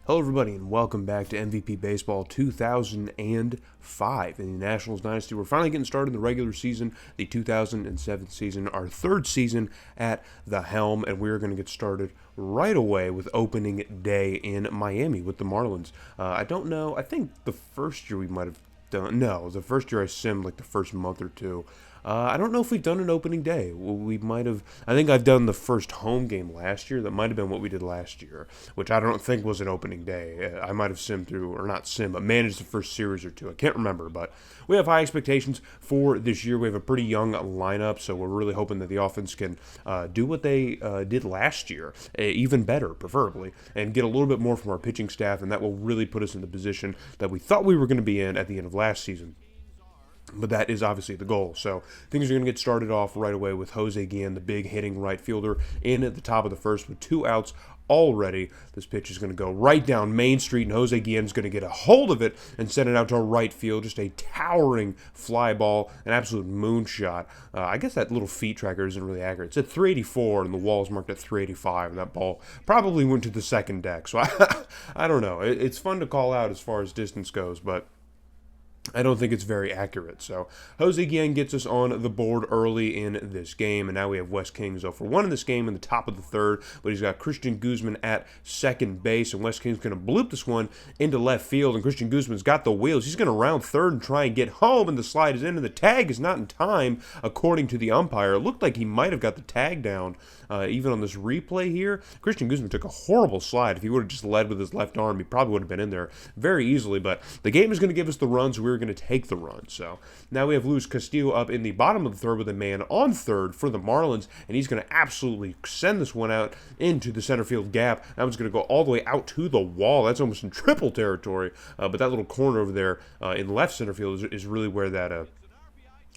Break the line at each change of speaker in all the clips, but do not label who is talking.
Hello, everybody, and welcome back to MVP Baseball 2005. In the Nationals Dynasty, we're finally getting started in the regular season, the 2007 season, our third season at the helm, and we're going to get started right away with opening day in Miami with the Marlins. I don't know, I think the first year we might have done, no, the first year I simmed like the first month or two. I don't know if we've done an opening day. We might have. I think I've done the first home game last year. That might have been what we did last year, which I don't think was an opening day. I might have simmed through, or not simmed, but managed the first series or two. I can't remember, but we have high expectations for this year. We have a pretty young lineup, so we're really hoping that the offense can do what they did last year, even better, preferably, and get a little bit more from our pitching staff, and that will really put us in the position that we thought we were going to be in at the end of last season. But that is obviously the goal. So things are going to get started off right away with Jose Guillen, the big hitting right fielder, in at the top of the first with 2 outs already. This pitch is going to go right down Main Street, and Jose Guillen is going to get a hold of it and send it out to right field. Just a towering fly ball, an absolute moonshot. I guess that little feet tracker isn't really accurate. It's at 384, and the wall is marked at 385, and that ball probably went to the second deck. So I don't know. It's fun to call out as far as distance goes, but I don't think it's very accurate. So Jose Guillen gets us on the board early in this game, and now we have Wes King 0-for-1 in this game in the top of the third, but he's got Christian Guzman at second base, and Wes King's going to bloop this one into left field, and Christian Guzman's got the wheels. He's going to round third and try and get home, and the slide is in, and the tag is not in time, according to the umpire. It looked like he might have got the tag down, even on this replay here. Christian Guzman took a horrible slide. If he would have just led with his left arm, he probably would have been in there very easily, but the game is going to give us the runs. We're going to take the run. So now we have Luis Castillo up in the bottom of the third with a man on third for the Marlins, and he's going to absolutely send this one out into the center field gap. That one's going to go all the way out to the wall. That's almost in triple territory, but that little corner over there in left center field is really where that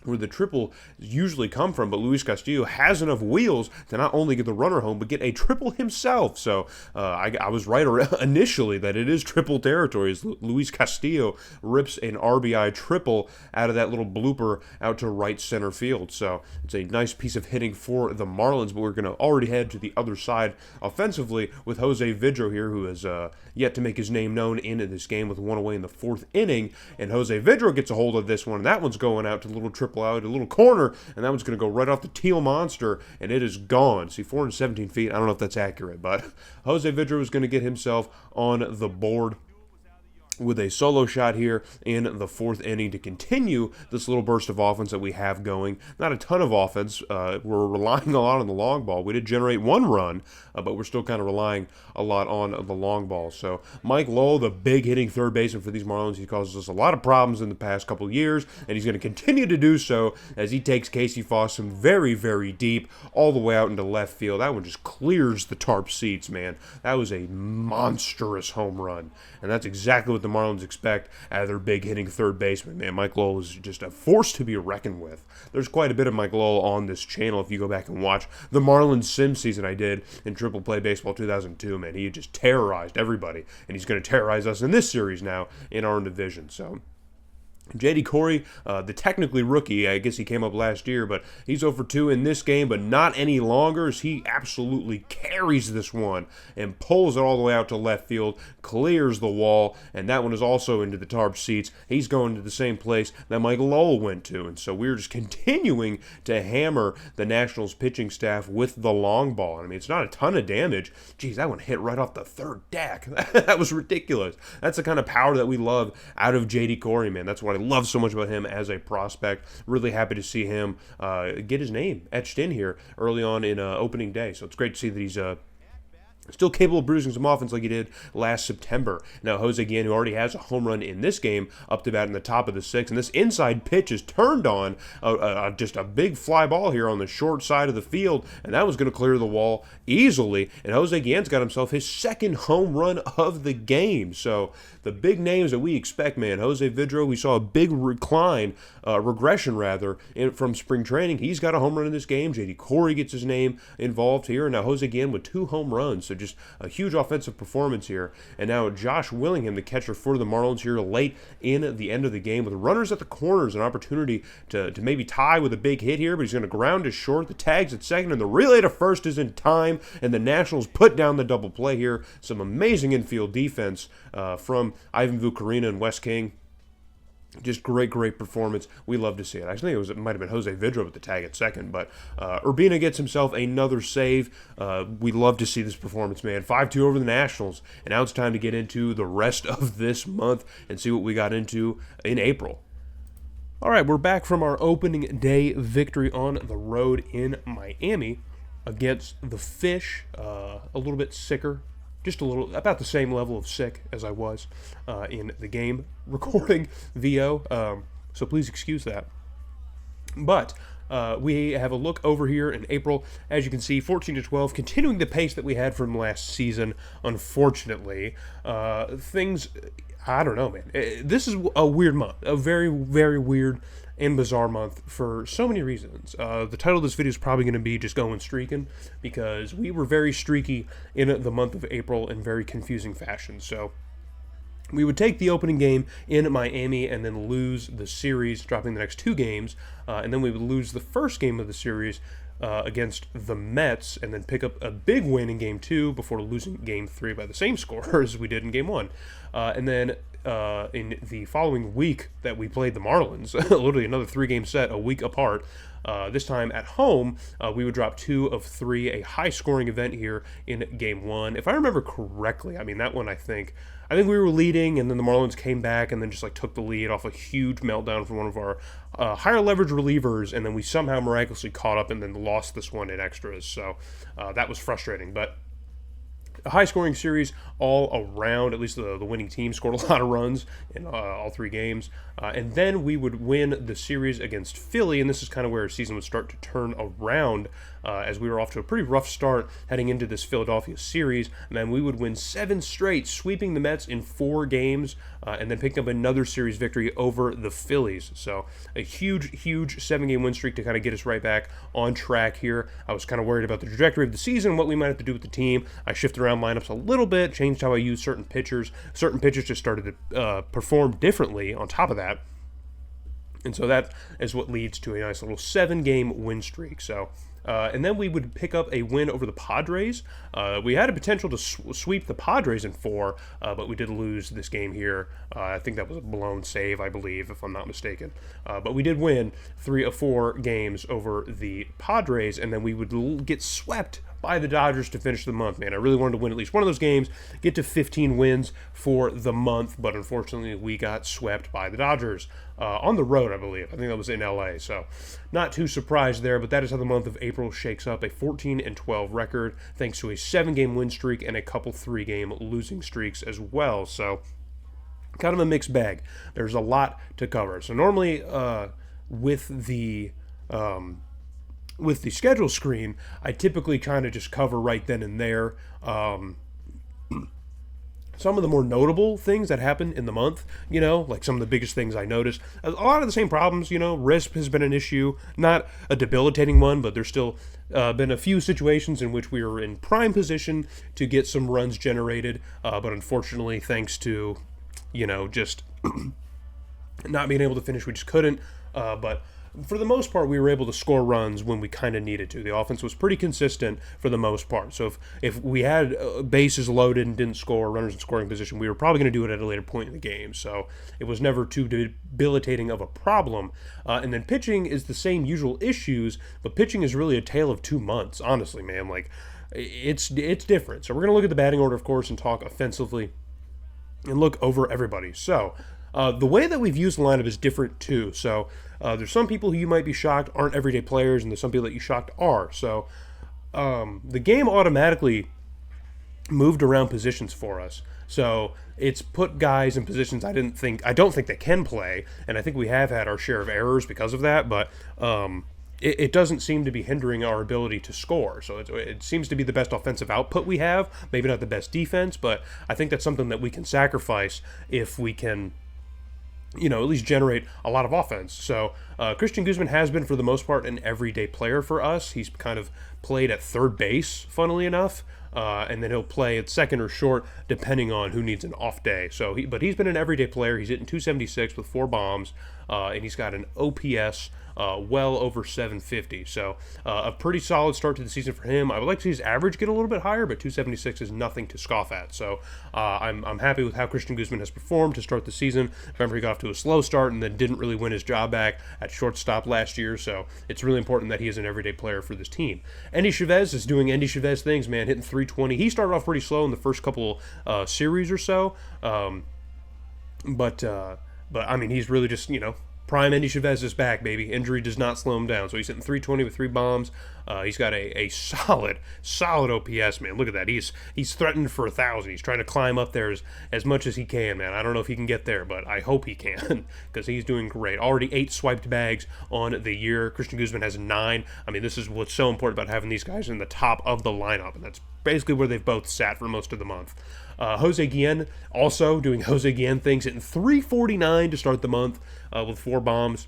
where the triple usually come from, but Luis Castillo has enough wheels to not only get the runner home, but get a triple himself. So I was right initially that it is triple territory, as Luis Castillo rips an RBI triple out of that little blooper out to right center field. So it's a nice piece of hitting for the Marlins, but we're going to already head to the other side offensively with Jose Vidro here, who has yet to make his name known in this game with one away in the fourth inning, and Jose Vidro gets a hold of this one, and that one's going out to the little triple out, a little corner, and that one's going to go right off the teal monster, and it is gone. See, 417 feet, I don't know if that's accurate, but Jose Vidro is going to get himself on the board with a solo shot here in the fourth inning to continue this little burst of offense that we have going. Not a ton of offense. We're relying a lot on the long ball. We did generate one run, but we're still kind of relying a lot on the long ball. So Mike Lowell, the big hitting third baseman for these Marlins, he causes us a lot of problems in the past couple of years, and he's going to continue to do so as he takes Casey Fossum very, very deep all the way out into left field. That one just clears the tarp seats, man. That was a monstrous home run, and that's exactly what the Marlins expect out of their big hitting third baseman. Man, Mike Lowell is just a force to be reckoned with. There's quite a bit of Mike Lowell on this channel if you go back and watch the Marlins sim season I did in Triple Play Baseball 2002. Man, he just terrorized everybody, and he's going to terrorize us in this series now in our own division. So J.D. Corey, the technically rookie, I guess he came up last year, but he's 0-for-2 in this game, but not any longer, as he absolutely carries this one and pulls it all the way out to left field, clears the wall, and that one is also into the tarp seats. He's going to the same place that Mike Lowell went to, and so we're just continuing to hammer the Nationals pitching staff with the long ball. I mean, it's not a ton of damage. Geez, that one hit right off the third deck. That was ridiculous. That's the kind of power that we love out of J.D. Corey, man. That's what I love so much about him as a prospect. Really happy to see him get his name etched in here early on in opening day. So it's great to see that he's still capable of bruising some offense like he did last September. Now, Jose Guillen, who already has a home run in this game, up to bat in the top of the sixth, and this inside pitch is turned on, just a big fly ball here on the short side of the field, and that was going to clear the wall easily, and Jose Guillen's got himself his second home run of the game. So the big names that we expect, man, Jose Vidro, we saw a big regression from spring training. He's got a home run in this game. J.D. Corey gets his name involved here, and now Jose Guillen with 2 home runs. So just a huge offensive performance here. And now Josh Willingham, the catcher for the Marlins here late in the end of the game with runners at the corners, an opportunity to maybe tie with a big hit here, but he's going to ground to short. The tag's at second, and the relay to first is in time, and the Nationals put down the double play here. Some amazing infield defense from Ivan Vukarina and Wes King. Just great performance. We love to see it. I think it might have been Jose Vidro with the tag at second, but Urbina gets himself another save. We love to see this performance, man. 5-2 over the Nationals, and now it's time to get into the rest of this month and see what we got into in April. All right, we're back from our opening day victory on the road in Miami against the Fish. A little bit sicker. Just a little, about the same level of sick as I was in the game recording VO, so please excuse that. But we have a look over here in April. As you can see, 14-12, continuing the pace that we had from last season. Unfortunately, things, I don't know, man. This is a weird month, a very, very weird and bizarre month for so many reasons. The title of this video is probably going to be just going streaking, because we were very streaky in the month of April in very confusing fashion. So we would take the opening game in Miami and then lose the series, dropping the next two games, and then we would lose the first game of the series against the Mets, and then pick up a big win in Game 2 before losing Game 3 by the same score as we did in Game 1. And then in the following week that we played the Marlins, literally another 3-game set a week apart, this time at home, we would drop 2 of 3, a high-scoring event here in Game 1. If I remember correctly, I mean, that one I think we were leading, and then the Marlins came back and then just like took the lead off a huge meltdown from one of our higher leverage relievers, and then we somehow miraculously caught up and then lost this one in extras. So that was frustrating, but a high-scoring series all around. At least the winning team scored a lot of runs in all 3 games. And then we would win the series against Philly, and this is kind of where our season would start to turn around, as we were off to a pretty rough start heading into this Philadelphia series. And then we would win 7 straight, sweeping the Mets in 4 games, and then picking up another series victory over the Phillies. So a huge 7-game win streak to kind of get us right back on track here. I was kind of worried about the trajectory of the season, what we might have to do with the team. I shifted around lineups a little bit, changed how I use certain pitchers. Certain pitchers just started to perform differently on top of that. And so that is what leads to a nice little 7-game win streak. So, and then we would pick up a win over the Padres. We had a potential to sweep the Padres in 4, but we did lose this game here. I think that was a blown save, I believe, if I'm not mistaken. But we did win 3 of 4 games over the Padres, and then we would get swept by the Dodgers to finish the month, man. I really wanted to win at least one of those games, get to 15 wins for the month, but unfortunately we got swept by the Dodgers on the road, I believe. I think that was in LA, so not too surprised there, but that is how the month of April shakes up, a 14-12 record, thanks to a 7-game win streak and a couple 3-game losing streaks as well. So kind of a mixed bag. There's a lot to cover. So normally with the schedule screen, I typically kind of just cover right then and there some of the more notable things that happen in the month, like some of the biggest things I noticed. A lot of the same problems, RISP has been an issue, not a debilitating one, but there's still been a few situations in which we were in prime position to get some runs generated, but unfortunately, thanks to, just not being able to finish, we just couldn't, but for the most part, we were able to score runs when we kind of needed to. The offense was pretty consistent for the most part. So if we had bases loaded and didn't score, runners in scoring position, we were probably going to do it at a later point in the game. So it was never too debilitating of a problem. And then pitching is the same usual issues, but pitching is really a tale of 2 months, honestly, man. Like, it's different. So we're going to look at the batting order, of course, and talk offensively and look over everybody. So the way that we've used the lineup is different too. So there's some people who you might be shocked aren't everyday players, and there's some people that you shocked are. So the game automatically moved around positions for us. So it's put guys in positions I don't think they can play, and I think we have had our share of errors because of that. But it doesn't seem to be hindering our ability to score. So it seems to be the best offensive output we have. Maybe not the best defense, but I think that's something that we can sacrifice if we can, at least generate a lot of offense. So Christian Guzman has been, for the most part, an everyday player for us. He's kind of played at third base, funnily enough, and then he'll play at second or short depending on who needs an off day. But he's been an everyday player. He's hitting 276 with 4 bombs, and he's got an OPS well over 750. So a pretty solid start to the season for him. I would like to see his average get a little bit higher, but 276 is nothing to scoff at. So I'm happy with how Christian Guzman has performed to start the season. Remember, he got off to a slow start and then didn't really win his job back at shortstop last year. So it's really important that he is an everyday player for this team. Andy Chavez is doing Andy Chavez things, man, hitting 320. He started off pretty slow in the first couple series or so. But I mean, he's really just, prime Andy Chavez is back, baby. Injury does not slow him down. So he's hitting 320 with 3 bombs. He's got a solid OPS, man. Look at that. He's threatened for 1,000. He's trying to climb up there as much as he can, man. I don't know if he can get there, but I hope he can because he's doing great. Already 8 swiped bags on the year. Christian Guzman has 9. I mean, this is what's so important about having these guys in the top of the lineup, and that's basically where they've both sat for most of the month. Jose Guillen also doing Jose Guillen things, hitting 349 to start the month with 4 bombs.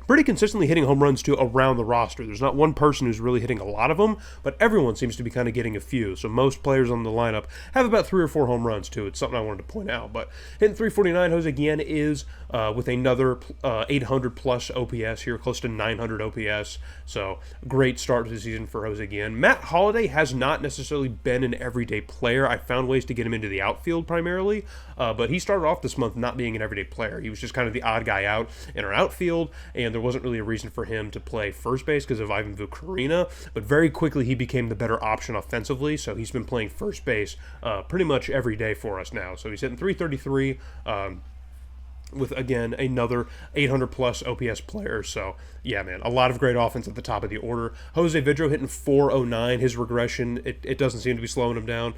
Pretty consistently hitting home runs, too, around the roster. There's not one person who's really hitting a lot of them, but everyone seems to be kind of getting a few. So most players on the lineup have about 3 or 4 home runs, too. It's something I wanted to point out. But hitting 349, Jose Guillen is with another 800-plus OPS here, close to 900 OPS. So great start to the season for Jose Guillen. Matt Holliday has not necessarily been an everyday player. I found ways to get him into the outfield primarily, but he started off this month not being an everyday player. He was just kind of the odd guy out in our outfield, and there wasn't really a reason for him to play first base because of Ivan Vukarina, but very quickly he became the better option offensively, so he's been playing first base pretty much every day for us now. So he's hitting 333 with, again, another 800-plus OPS player. So, yeah, man, a lot of great offense at the top of the order. Jose Vidro hitting 409. His regression, it doesn't seem to be slowing him down.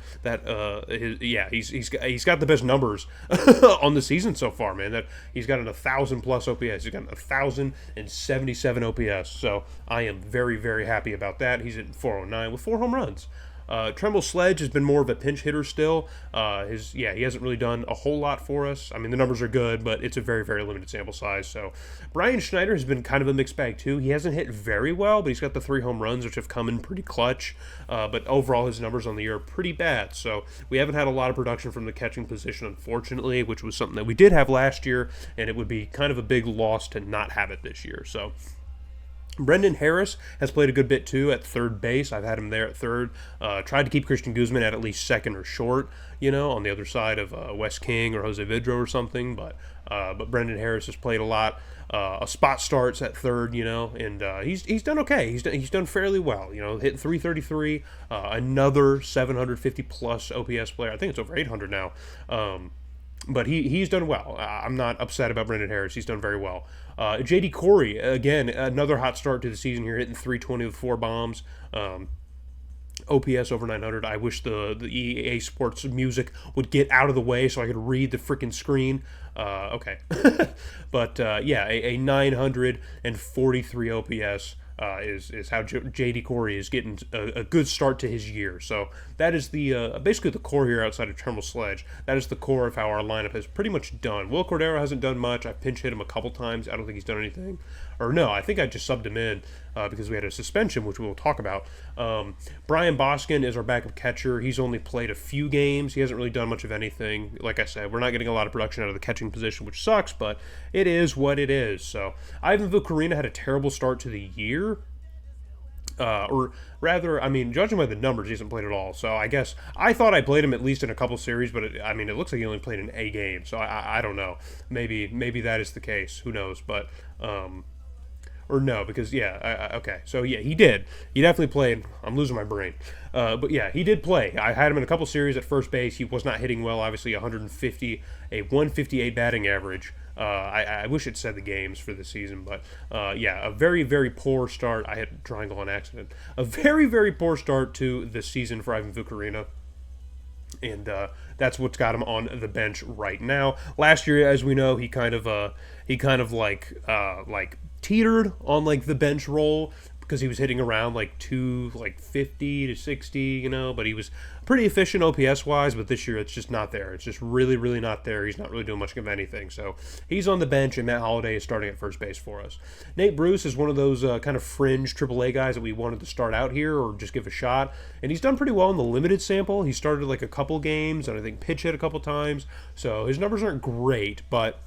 He's got the best numbers on the season so far, man. That he's got an 1,000-plus OPS. He's got an 1,077 OPS. So I am very, very happy about that. He's hitting 409 with 4 home runs. Tremble Sledge has been more of a pinch hitter still. He hasn't really done a whole lot for us. I mean, the numbers are good, but it's a very, very limited sample size. So Brian Schneider has been kind of a mixed bag too. He hasn't hit very well, but he's got the 3 home runs, which have come in pretty clutch. But overall, his numbers on the year are pretty bad. So we haven't had a lot of production from the catching position, unfortunately, which was something that we did have last year, and it would be kind of a big loss to not have it this year. So Brendan Harris has played a good bit, too, at third base. I've had him there at third. Tried to keep Christian Guzman at least second or short, on the other side of Wes King or Jose Vidro or something. But Brendan Harris has played a lot. A spot starts at third, and he's done okay. He's done fairly well, hit 333, another 750-plus OPS player. I think it's over 800 now. But he's done well. I'm not upset about Brendan Harris. He's done very well. J.D. Corey, again, another hot start to the season here, hitting 320 with 4 bombs. OPS over 900. I wish the EA Sports music would get out of the way so I could read the freaking screen. Okay. But, a 943 OPS. Is how J.D. Corey is getting a good start to his year. So that is the basically the core here outside of Tremble Sledge. That is the core of how our lineup has pretty much done. Will Cordero hasn't done much. I've pinch hit him a couple times. I don't think he's done anything. Or no, I think I just subbed him in because we had a suspension, which we will talk about. Brian Boskin is our backup catcher. He's only played a few games. He hasn't really done much of anything. Like I said, we're not getting a lot of production out of the catching position, which sucks, but it is what it is. So Ivan Vukarina had a terrible start to the year. Or rather, I mean, judging by the numbers, he hasn't played at all. So I guess I thought I played him at least in a couple series, but it looks like he only played in a game. So I don't know. Maybe that is the case. Who knows? But or no, because okay. So he did. He definitely played. I'm losing my brain. But yeah, he did play. I had him in a couple series at first base. He was not hitting well. Obviously, a 158 batting average. I wish it said the games for the season, but a very, very poor start. I hit triangle on accident. A very, very poor start to the season for Ivan Vukarina. And that's what's got him on the bench right now. Last year, as we know, he kind of teetered on like the bench role. because he was hitting around like 50 to 60, but he was pretty efficient OPS wise, but this year it's just not there. It's just really, really not there. He's not really doing much of anything. So he's on the bench, and Matt Holliday is starting at first base for us. Nate Bruce is one of those kind of fringe AAA guys that we wanted to start out here or just give a shot, and he's done pretty well in the limited sample. He started like a couple games, and I think pitch hit a couple times, so his numbers aren't great, but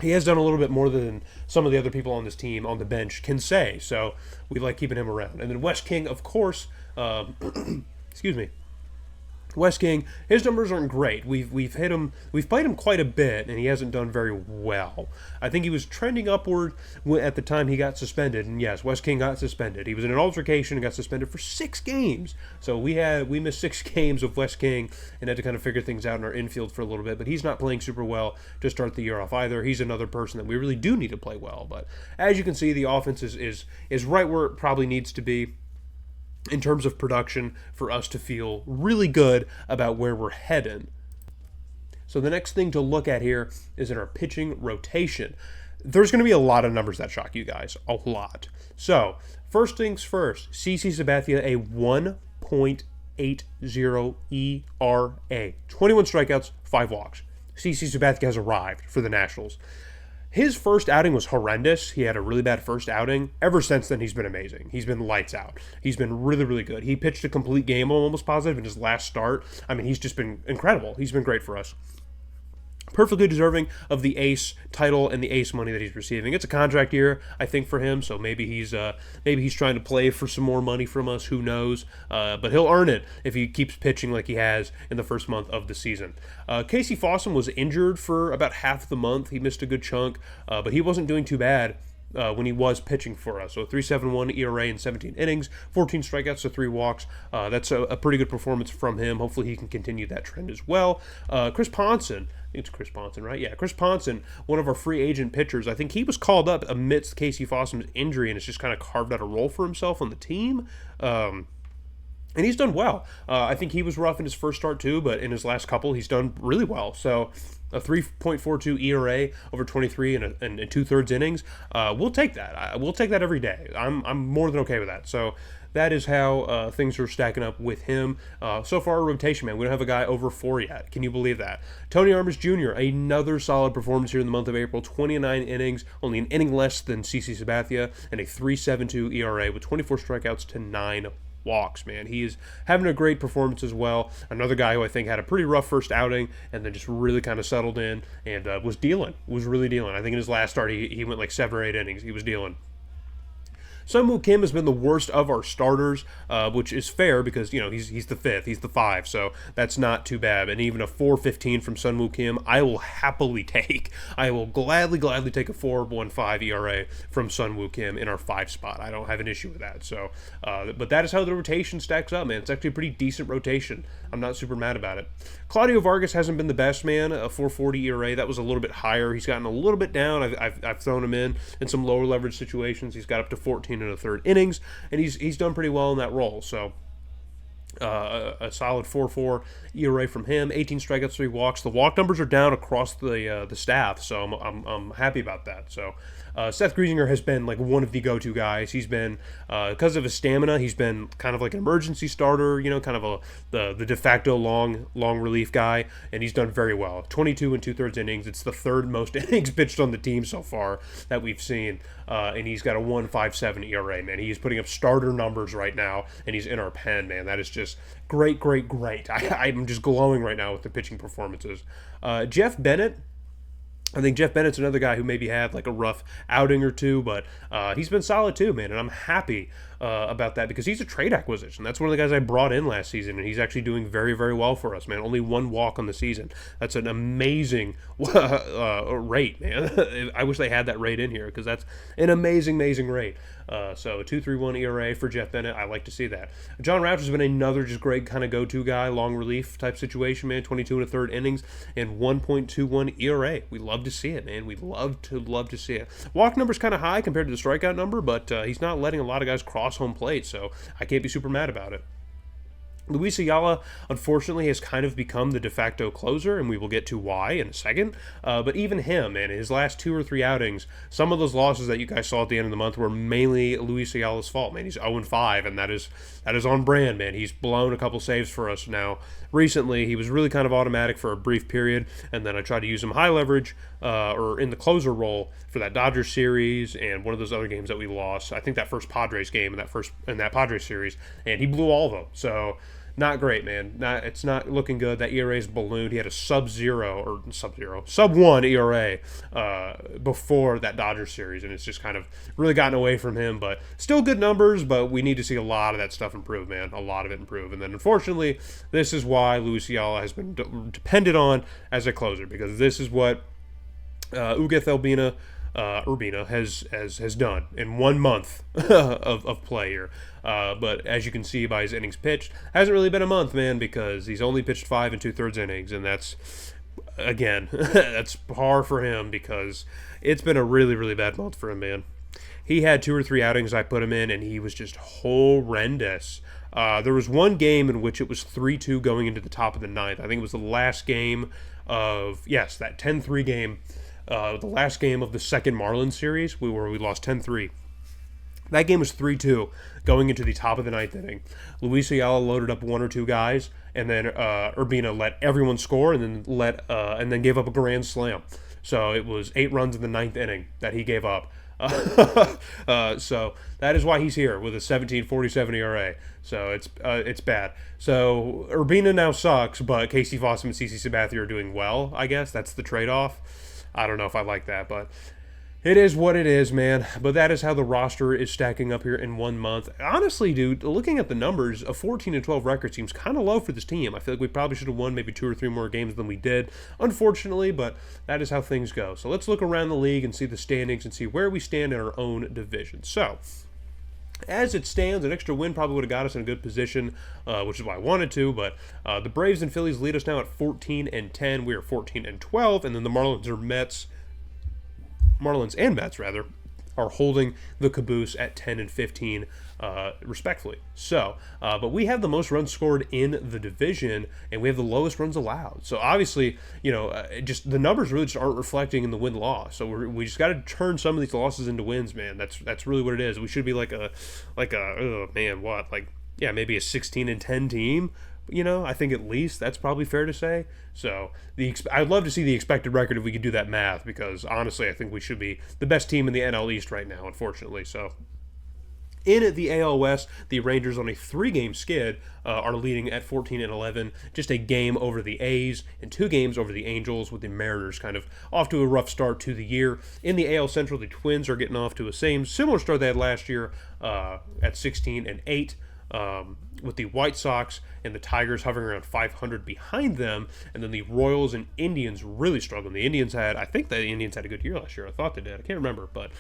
he has done a little bit more than some of the other people on this team on the bench can say, so we like keeping him around. And then Wes King, of course, excuse me, Wes King, his numbers aren't great. We've played him quite a bit, and he hasn't done very well. I think he was trending upward at the time he got suspended, and yes, Wes King got suspended. He was in an altercation and got suspended for 6 games. So we missed 6 games of Wes King and had to kind of figure things out in our infield for a little bit. But he's not playing super well to start the year off either. He's another person that we really do need to play well. But as you can see, the offense is right where it probably needs to be in terms of production for us to feel really good about where we're heading. So the next thing to look at here is in our pitching rotation. There's going to be a lot of numbers that shock you guys. A lot. So, first things first, CC Sabathia, a 1.80 ERA. 21 strikeouts, 5 walks. CC Sabathia has arrived for the Nationals. His first outing was horrendous. He had a really bad first outing. Ever since then, he's been amazing. He's been lights out. He's been really, really good. He pitched a complete game, I'm almost positive, in his last start. I mean, he's just been incredible. He's been great for us. Perfectly deserving of the ace title and the ace money that he's receiving. It's a contract year, I think, for him, so maybe he's trying to play for some more money from us. Who knows? But he'll earn it if he keeps pitching like he has in the first month of the season. Casey Fossum was injured for about half the month. He missed a good chunk, but he wasn't doing too bad when he was pitching for us. So 3.71 ERA in 17 innings, 14 strikeouts to 3 walks. That's a pretty good performance from him. Hopefully he can continue that trend as well. Chris Ponson, it's Chris Ponson, right? Yeah, Chris Ponson, one of our free agent pitchers. I think he was called up amidst Casey Fossum's injury and has just kind of carved out a role for himself on the team. And he's done well. I think he was rough in his first start too, but in his last couple, he's done really well. So a 3.42 ERA over 23 and 2/3 innings. We'll take that. We'll take that every day. I'm more than okay with that. So that is how things are stacking up with him. So far, rotation, man, we don't have a guy over 4 yet. Can you believe that? Tony Armas Jr., another solid performance here in the month of April. 29 innings, only an inning less than CC Sabathia, and a 3.72 ERA with 24 strikeouts to 9 walks, man. He is having a great performance as well. Another guy who I think had a pretty rough first outing and then just really kind of settled in and was really dealing. I think in his last start, he went like 7 or 8 innings. He was dealing. Sun-Woo Kim has been the worst of our starters, which is fair because, he's the 5th, he's the 5, so that's not too bad. And even a 4.15 from Sun-Woo Kim, I will happily take. I will gladly take a 4.15 ERA from Sun-Woo Kim in our 5 spot. I don't have an issue with that. So, but that is how the rotation stacks up, man. It's actually a pretty decent rotation. I'm not super mad about it. Claudio Vargas hasn't been the best, man. A 4.40 ERA, that was a little bit higher. He's gotten a little bit down. I've thrown him in some lower leverage situations. He's got up to 14 and a third innings, and he's done pretty well in that role. So a solid 4.4 ERA from him. 18 strikeouts, 3 walks. The walk numbers are down across the staff, so I'm happy about that. So Seth Griesinger has been like one of the go-to guys. He's been because of his stamina, he's been kind of like an emergency starter, kind of the de facto long relief guy, and he's done very well. 22 and 2/3 innings. It's the 3rd most innings pitched on the team so far that we've seen, and he's got a 1.57 ERA. Man, he's putting up starter numbers right now, and he's in our pen. Man, that is just great. I'm just glowing right now with the pitching performances. Jeff Bennett. I think Jeff Bennett's another guy who maybe had like a rough outing or two, but he's been solid too, man, and I'm happy about that because he's a trade acquisition. That's one of the guys I brought in last season, and he's actually doing very, very well for us, man. Only 1 walk on the season. That's an amazing rate, man. I wish they had that rate in here because that's an amazing rate. So 2.31 ERA for Jeff Bennett. I like to see that. John Rouch has been another just great kind of go-to guy, long relief type situation, man. 22 and a third innings and 1.21 ERA. We love to see it, man. We love to see it. Walk number's kind of high compared to the strikeout number, but he's not letting a lot of guys cross home plate, so I can't be super mad about it. Luis Ayala, unfortunately, has kind of become the de facto closer, and we will get to why in a second. But even him, man, his last 2 or 3 outings, some of those losses that you guys saw at the end of the month were mainly Luis Ayala's fault, man. He's 0-5, and that is on brand, man. He's blown a couple saves for us now. Recently, he was really kind of automatic for a brief period, and then I tried to use him high leverage or in the closer role for that Dodgers series and one of those other games that we lost. I think that first Padres game in that Padres series, and he blew all of them. So not great, man. It's not looking good. That ERA's ballooned. He had a sub-1 ERA before that Dodgers series, and it's just kind of really gotten away from him. But still good numbers, but we need to see a lot of that stuff improve, man. A lot of it improve. And then, unfortunately, this is why Luis Ayala has been depended on as a closer, because this is what Ugueth Urbina has done in 1 month of play here. But as you can see by his innings pitched, hasn't really been a month, man, because he's only pitched 5 2/3 innings, and that's, again, that's par for him because it's been a really, really bad month for him, man. He had 2 or 3 outings I put him in, and he was just horrendous. There was one game in which it was 3-2 going into the top of the ninth. I think it was the last game that 10-3 game. The last game of the second Marlins series, where we lost 10-3. That game was 3-2 going into the top of the ninth inning. Luis Ayala loaded up 1 or 2 guys, and then Urbina let everyone score, and then gave up a grand slam. So it was 8 runs in the ninth inning that he gave up. So that is why he's here with a 17.47 ERA. So it's bad. So Urbina now sucks, but Casey Fossum and CC Sabathia are doing well, I guess. That's the trade-off. I don't know if I like that, but it is what it is, man. But that is how the roster is stacking up here in 1 month. Honestly, dude, looking at the numbers, a 14-12 record seems kind of low for this team. I feel like we probably should have won maybe 2 or 3 more games than we did, unfortunately, but that is how things go. So let's look around the league and see the standings and see where we stand in our own division. So, as it stands, an extra win probably would have got us in a good position, which is why I wanted to, but the Braves and Phillies lead us now at 14-10. We are 14-12, and then the Marlins and Mets, are holding the caboose at 10-15, respectfully. So, but we have the most runs scored in the division, and we have the lowest runs allowed. So obviously, just the numbers really just aren't reflecting in the win-loss. So we just got to turn some of these losses into wins, man. That's really what it is. We should be maybe a 16-10 team. I think at least that's probably fair to say. So I'd love to see the expected record if we could do that math, because honestly, I think we should be the best team in the NL East right now, unfortunately. So in the AL West, the Rangers on a 3-game skid are leading at 14-11, just a game over the A's and 2 games over the Angels, with the Mariners kind of off to a rough start to the year. In the AL Central, the Twins are getting off to a similar start they had last year at 16-8. With the White Sox and the Tigers hovering around 500 behind them, and then the Royals and Indians really struggling. I think the Indians had a good year last year. I thought they did. I can't remember, but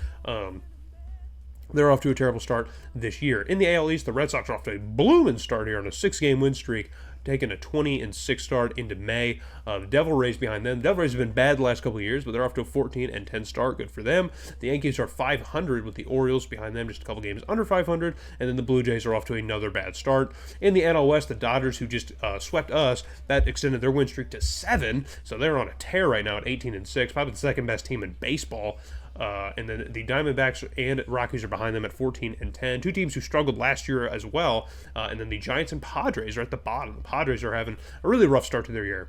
they're off to a terrible start this year. In the AL East, the Red Sox are off to a blooming start here on a 6-game win streak, taking a 20-6 start into May. The Devil Rays behind them. The Devil Rays have been bad the last couple of years, but they're off to a 14-10 start. Good for them. The Yankees are 500 with the Orioles behind them, just a couple games under 500, and then the Blue Jays are off to another bad start. In the NL West, the Dodgers, who just swept us, that extended their win streak to 7, so they're on a tear right now at 18-6, probably the second best team in baseball. And then the Diamondbacks and Rockies are behind them at 14-10. 2 teams who struggled last year as well. And then the Giants and Padres are at the bottom. The Padres are having a really rough start to their year.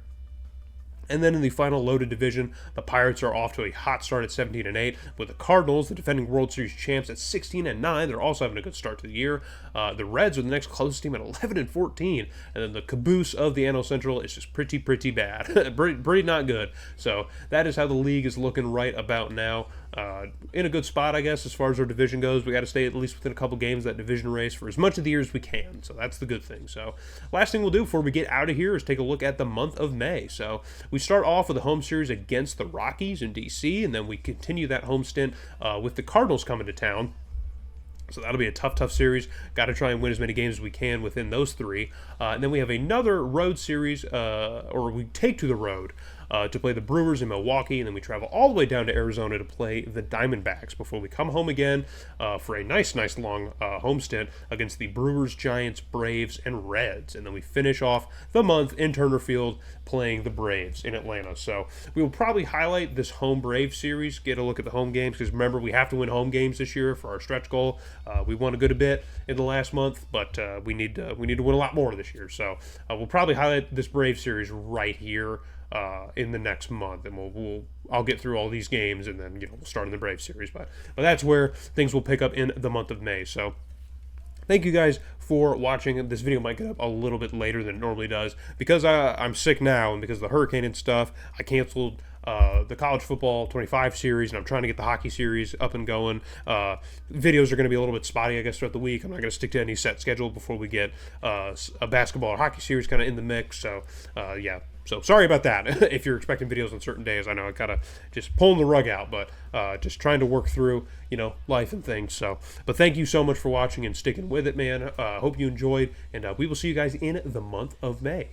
And then in the final loaded division, the Pirates are off to a hot start at 17-8, with the Cardinals, the defending World Series champs, at 16-9. They're also having a good start to the year. The Reds are the next closest team at 11-14, and then the caboose of the NL Central is just pretty bad, pretty not good. So that is how the league is looking right about now. In a good spot, I guess, as far as our division goes. We got to stay at least within a couple games of that division race for as much of the year as we can. So that's the good thing. So last thing we'll do before we get out of here is take a look at the month of May. So we start off with a home series against the Rockies in D.C., and then we continue that home stint with the Cardinals coming to town. So that'll be a tough series. Got to try and win as many games as we can within those 3. And then we have another road series, or we take to the road to play the Brewers in Milwaukee, and then we travel all the way down to Arizona to play the Diamondbacks before we come home again for a nice long home stint against the Brewers, Giants, Braves, and Reds. And then we finish off the month in Turner Field playing the Braves in Atlanta. So we will probably highlight this home Braves series, get a look at the home games, because remember, we have to win home games this year for our stretch goal. We won a good bit in the last month, but we need to win a lot more this year. So we'll probably highlight this Braves series right here in the next month, and I'll get through all these games, and then we'll start in the Braves series. But that's where things will pick up in the month of May. So thank you guys for watching. This video might get up a little bit later than it normally does because I'm sick now, and because of the hurricane and stuff, I canceled the college football 25 series, and I'm trying to get the hockey series up and going. Videos are going to be a little bit spotty, I guess, throughout the week. I'm not going to stick to any set schedule before we get a basketball or hockey series kind of in the mix. So, yeah. So sorry about that. If you're expecting videos on certain days, I know I kind of just pulling the rug out, but just trying to work through, life and things. So, but thank you so much for watching and sticking with it, man. Hope you enjoyed, and we will see you guys in the month of May.